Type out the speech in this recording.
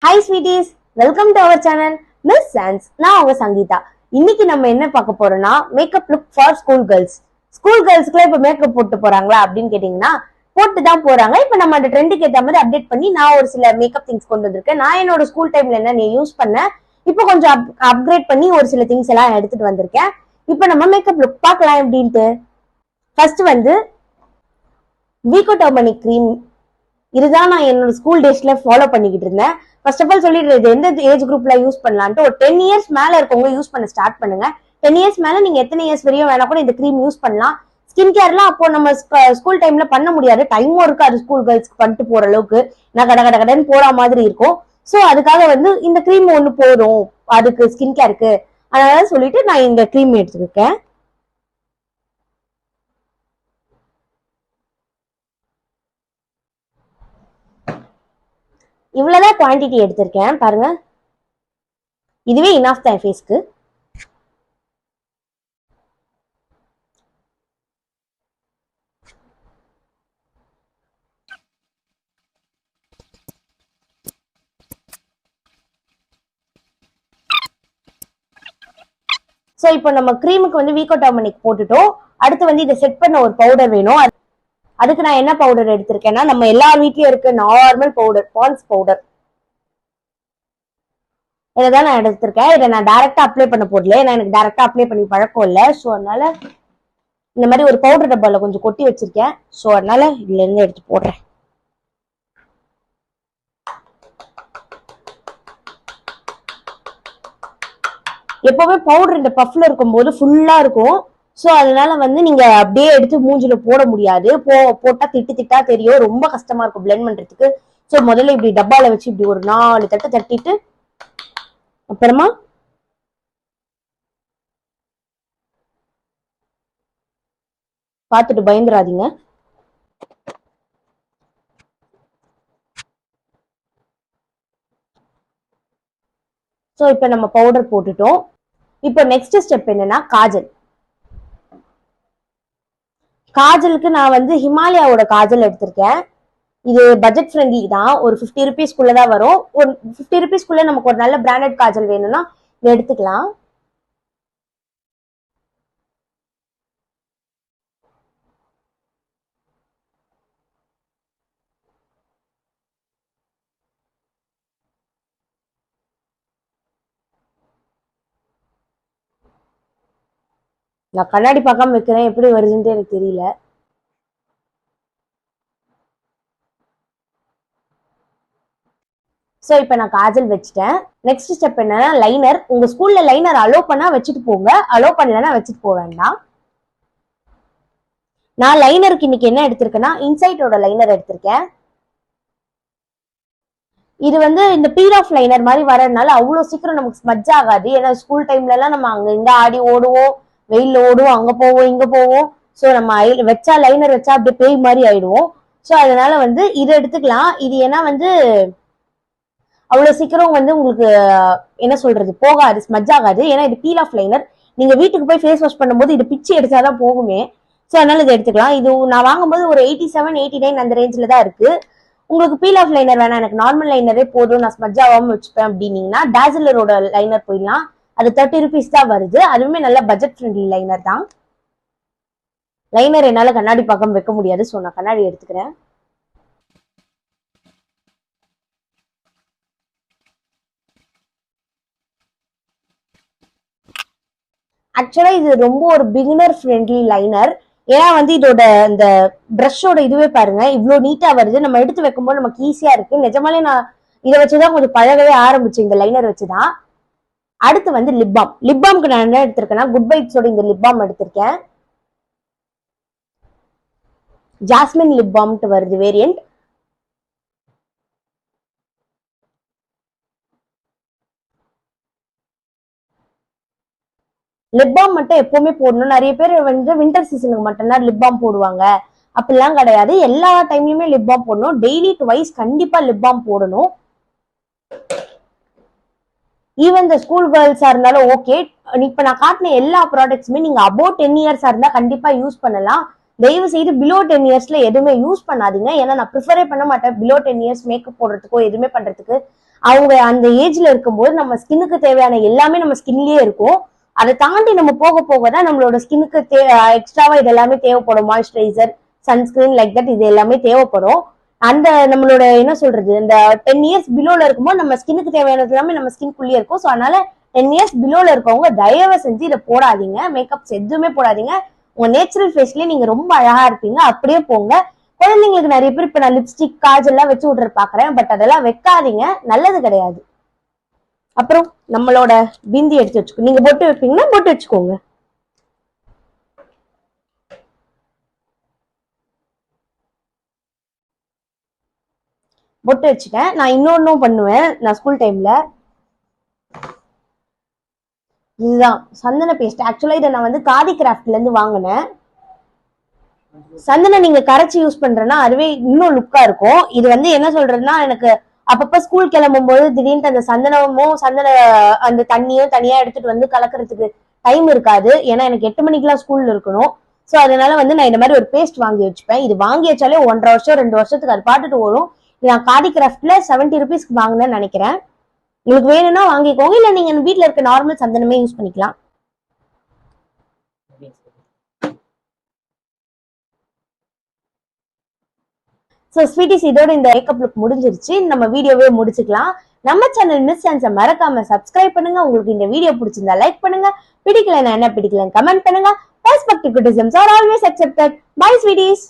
Hi sweeties, welcome to our channel Miss Chance. நான் உங்க சங்கீதா. இன்னைக்கு நம்ம என்ன பார்க்க போறோம்னா makeup look for school girls. School கேர்ள்ஸ்க்குலாம் இப்ப மேக்கப் போட்டு போறாங்களா அப்படின்னு கேட்டீங்கன்னா போட்டு தான் போறாங்க. இப்ப நம்ம அந்த ட்ரெண்டுக்கு ஏற்ற மாதிரி அப்டேட் பண்ணி நான் ஒரு சில மேக்கப் திங்ஸ் கொண்டு வந்திருக்கேன். நான் என்னோட ஸ்கூல் டைம்ல என்ன யூஸ் பண்ணேன், இப்போ கொஞ்சம் அப்கிரேட் பண்ணி ஒரு சில திங்ஸ் எல்லாம் எடுத்துட்டு வந்திருக்கேன். இப்ப நம்ம மேக்கப் லுக் பார்க்கலாம் எப்படின்ட்டு. ஃபர்ஸ்ட் வந்து வீகோ டர்மரிக் கிரீம். இதுதான் நான் என்னோட ஸ்கூல் டேஸ்ல ஃபாலோ பண்ணிக்கிட்டு இருந்தேன். ஃபர்ஸ்ட் ஆஃப் ஆல் சொல்லிடுறது, எந்த ஏஜ் குரூப்ல யூஸ் பண்ணலான்ட்டு. ஒரு 10 இயர்ஸ் மேல இருக்கவங்க யூஸ் பண்ண ஸ்டார்ட் பண்ணுங்க. 10 இயர்ஸ் மேல நீங்க எத்தனை இயர்ஸ் வரையும் வேணா கூட இந்த கிரீம் யூஸ் பண்ணலாம். ஸ்கின் கேர்லாம் அப்போ நம்ம ஸ்கூல் டைம்ல பண்ண முடியாது, டைமும் இருக்காது ஸ்கூல் கேர்ள்ஸ்க்கு பண்ணிட்டு போற அளவுக்கு. நான் கடன்னு போற மாதிரி இருக்கும். ஸோ அதுக்காக வந்து இந்த கிரீம் ஒண்ணு போதும் அதுக்கு ஸ்கின் கேருக்கு, அதனால சொல்லிட்டு நான் இந்த கிரீம் எடுத்துருக்கேன். இவ்வளவுதான் குவான்டிட்டி எடுத்திருக்கேன் பாருங்க. இதுவே இனாஃப் தான் ஃபேஸ்க்கு. ஸோ இப்போ நம்ம கிரீமுக்கு வந்து வீகோ டர்மரிக் போட்டுட்டோம். அடுத்து வந்து இதை செட் பண்ண ஒரு பவுடர் வேணும். அதுக்கு நான் என்ன பவுடர் எடுத்திருக்கேன்னா நம்ம எல்லார் வீட்லயும் இருக்க நார்மல் பவுடர், பான்ஸ் பவுடர். இதைதான் நான் எடுத்திருக்கேன். இதை நான் டைரக்டா அப்ளை பண்ண போடல, ஏன்னா எனக்கு டைரக்டா அப்ளை பண்ணி பழக்கம் இல்லை. ஸோ அதனால இந்த மாதிரி ஒரு பவுடர் டப்பால கொஞ்சம் கொட்டி வச்சிருக்கேன். ஸோ அதனால இதுல இருந்து எடுத்து போடுறேன். எப்பவுமே பவுடர் இந்த பஃப்ல இருக்கும்போது ஃபுல்லா இருக்கும். ஸோ அதனால வந்து நீங்க அப்படியே எடுத்து மூஞ்சில போட முடியாது. போட்டா திட்டா தெரியும், ரொம்ப கஷ்டமா இருக்கும் பிளெண்ட் பண்றதுக்கு. ஸோ முதல்ல இப்படி டப்பால வச்சு இப்படி ஒரு 4 தட்டு தட்டிட்டு அப்புறமா பார்த்துட்டு பயந்துராதீங்க. ஸோ இப்போ நம்ம பவுடர் போட்டுட்டோம். இப்போ நெக்ஸ்ட் ஸ்டெப் என்னன்னா காஜல். காஜலுக்கு நான் வந்து ஹிமாலயாவோட காஜல் எடுத்திருக்கேன். இது பட்ஜெட் ஃப்ரெண்ட்லி தான், ஒரு 50 ருபீஸ்க்குள்ளதான் வரும். ஒரு 50 ருபீஸ்க்குள்ள நமக்கு ஒரு நல்ல பிராண்டட் காஜல் வேணும்னா இதை எடுத்துக்கலாம். நான் கண்ணாடி பார்க்காம வைக்கிறேன், எப்படி வருதுன்ட்டு எனக்கு தெரியல. ஸோ இப்போ நான் காஜல் வச்சுட்டேன். நெக்ஸ்ட் ஸ்டெப் என்னன்னா லைனர். உங்க ஸ்கூல்ல லைனர் அலோ பண்ணா வச்சுட்டு போங்க, அலோ பண்ணலன்னா வச்சுட்டு போக வேண்டாம். நான் லைனருக்கு இன்னைக்கு என்ன எடுத்திருக்கேன்னா இன்சைட்டோட லைனர் எடுத்திருக்கேன். இது வந்து இந்த பீல் ஆஃப் லைனர் மாதிரி வரதுனால அவ்வளவு சீக்கிரம் நமக்கு ஸ்மஜ் ஆகாது. ஏன்னா ஸ்கூல் டைம்ல எல்லாம் நம்ம அங்க இங்க ஆடி ஓடுவோம், வெயில்ல ஓடுவோம், அங்க போவோம் இங்க போவோம். ஸோ நம்ம வச்சா லைனர் வச்சா அப்படியே பேய் மாதிரி ஆயிடுவோம். ஸோ அதனால வந்து இதை எடுத்துக்கலாம். இது ஏன்னா வந்து அவ்வளவு சீக்கிரம் வந்து உங்களுக்கு என்ன சொல்றது போகாது, ஸ்மஜ் ஆகாது. ஏன்னா இது பீல் ஆஃப் லைனர். நீங்க வீட்டுக்கு போய் ஃபேஸ் வாஷ் பண்ணும்போது இது பிச்சு எடுத்தாதான் போகுமே. ஸோ அதனால இதை எடுத்துக்கலாம். இது நான் வாங்கும்போது ஒரு 87, 89 அந்த ரேஞ்சில தான் இருக்கு. உங்களுக்கு பீல் ஆஃப் லைனர் வேணாம், எனக்கு நார்மல் லைனரே போதும், நான் ஸ்மஜ் ஆகாம வச்சுப்பேன் அப்படின்னீங்கன்னா டாசிலரோட லைனர் போயிடலாம். அது 30 ருபீஸ் தான் வருது. அதுவுமே நல்ல பட்ஜெட் ஃப்ரெண்ட்லி லைனர் தான். லைனர் என்னால கண்ணாடி பார்க்காம வைக்க முடியாது, ஸோ நான் கண்ணாடி எடுத்துக்கிறேன். ஆக்சுவலா இது ரொம்ப ஒரு பிகினர் ஃப்ரெண்ட்லி லைனர். ஏன்னா வந்து இதோட இந்த பிரஷோட இதுவே பாருங்க இவ்வளவு நீட்டா வருது. நம்ம எடுத்து வைக்கும்போது நமக்கு ஈஸியா இருக்கு. நிஜமாலே நான் இதை வச்சுதான் கொஞ்சம் பழகவே ஆரம்பிச்சேன், இந்த லைனர் வச்சுதான். அடுத்து வந்து லிப் பாம். லிப் பாம்க்கு நான் என்ன எடுத்திருக்கேன்னா குட் வைப்ஸோட இந்த லிப் பாம் எடுத்திருக்கேன். ஜாஸ்மின் லிப் பாம்ட்டு வருது வேரியன்ட். லிப் பாம் மட்டும் எப்பவுமே போடணும். நிறைய பேர் வந்து வின்டர் சீசனுக்கு மட்டும்தான் லிப் பாம் போடுவாங்க, அப்படிலாம் கிடையாது. எல்லா டைம்லயுமே லிப் பாம் போடணும். டெய்லி ட்வைஸ் கண்டிப்பா லிப் பாம் போடணும். ஈவன் இந்த ஸ்கூல் கேர்ள்ஸா இருந்தாலும் ஓகே. இப்ப நான் காட்டின எல்லா ப்ராடக்ட்ஸுமே நீங்க அபோவ் 10 இயர்ஸா இருந்தா கண்டிப்பா யூஸ் பண்ணலாம். தயவு செய்து பிலோ 10 இயர்ஸ்ல எதுவுமே யூஸ் பண்ணாதீங்க. ஏன்னா நான் ப்ரிஃபரே பண்ண மாட்டேன் பிலோ 10 இயர்ஸ் மேக்கப் போடுறதுக்கோ எதுவுமே பண்றதுக்கு. அவங்க அந்த ஏஜ்ல இருக்கும்போது நம்ம ஸ்கின்னுக்கு தேவையான எல்லாமே நம்ம ஸ்கின்லயே இருக்கும். அதை தாண்டி நம்ம போக போக தான் நம்மளோட ஸ்கின்னுக்கு எக்ஸ்ட்ராவா இது எல்லாமே தேவைப்படும். மாய்ஸ்சரைசர், சன்ஸ்கிரீன், லைக் தட் இது எல்லாமே தேவைப்படும். அந்த நம்மளோட என்ன சொல்றது, இந்த 10 இயர்ஸ் பிலோல இருக்கும்போது நம்ம ஸ்கின்னுக்கு தேவையானது எல்லாமே நம்ம ஸ்கின்குள்ளேயே இருக்கும். ஸோ அதனால 10 இயர்ஸ் பிலோல இருக்கவங்க தயவு செஞ்சு இதை போடாதீங்க. மேக்கப்ஸ் எதுவுமே போடாதீங்க. உங்க நேச்சுரல் ஃபேஸ்லயே நீங்க ரொம்ப அழகா இருப்பீங்க, அப்படியே போங்க. குழந்தைங்களுக்கு நிறைய பேர் இப்ப நான் லிப்ஸ்டிக், காஜ் எல்லாம் வச்சு விட்ற பாக்குறேன். பட் அதெல்லாம் வைக்காதீங்க, நல்லது கிடையாது. அப்புறம் நம்மளோட பிந்தி எடுத்து வச்சுக்கோ. நீங்க பொட்டு வைப்பீங்கன்னா பொட்டு வச்சுக்கோங்க. பொட்டு வச்சுட்டேன். நான் இன்னொன்னும் பண்ணுவேன். நான் ஸ்கூல் டைம்ல இதுதான் சந்தன பேஸ்ட். ஆக்சுவலா இதை நான் வந்து காதி கிராஃப்ட்ல இருந்து வாங்கினேன். சந்தனம் நீங்க கரைச்சி யூஸ் பண்றேன்னா அதுவே இன்னும் லுக்கா இருக்கும். இது வந்து என்ன சொல்றதுன்னா, எனக்கு அப்பப்ப ஸ்கூல் கிளம்பும் போது திடீர்னு அந்த சந்தனமும் அந்த தண்ணியும் தனியா எடுத்துட்டு வந்து கலக்கிறதுக்கு டைம் இருக்காது. ஏன்னா எனக்கு 8 மணிக்கெல்லாம் ஸ்கூல்ல இருக்கணும். ஸோ அதனால வந்து நான் இந்த மாதிரி ஒரு பேஸ்ட் வாங்கி வச்சுப்பேன். இது வாங்கி வச்சாலே 1.5 வருஷம் 2 வருஷத்துக்கு அது பாட்டுட்டு வரும். இது நான் காதி கிராஃப்ட்ல 70 ருபீஸ்க்கு வாங்கினேன்னு நினைக்கிறேன். உங்களுக்கு வேணும்னா வாங்கிக்கோங்க, இல்ல நீங்க வீட்டுல இருக்க நார்மல் சந்தனமே யூஸ் பண்ணிக்கலாம். ஸோ ஸ்வீட்டிஸ், இதோட இந்த மேக்கப் லுக் முடிஞ்சிருச்சு. நம்ம வீடியோவே முடிச்சுக்கலாம். நம்ம சேனல் மிஸ் சான்ஸை மறக்காம சப்ஸ்கிரைப் பண்ணுங்க. உங்களுக்கு இந்த வீடியோ பிடிச்சிருந்தா லைக் பண்ணுங்க. பிடிக்கலன்னா என்ன பிடிக்கலன்னு கமெண்ட் பண்ணுங்க. Perspective criticisms are always accepted. Bye sweeties.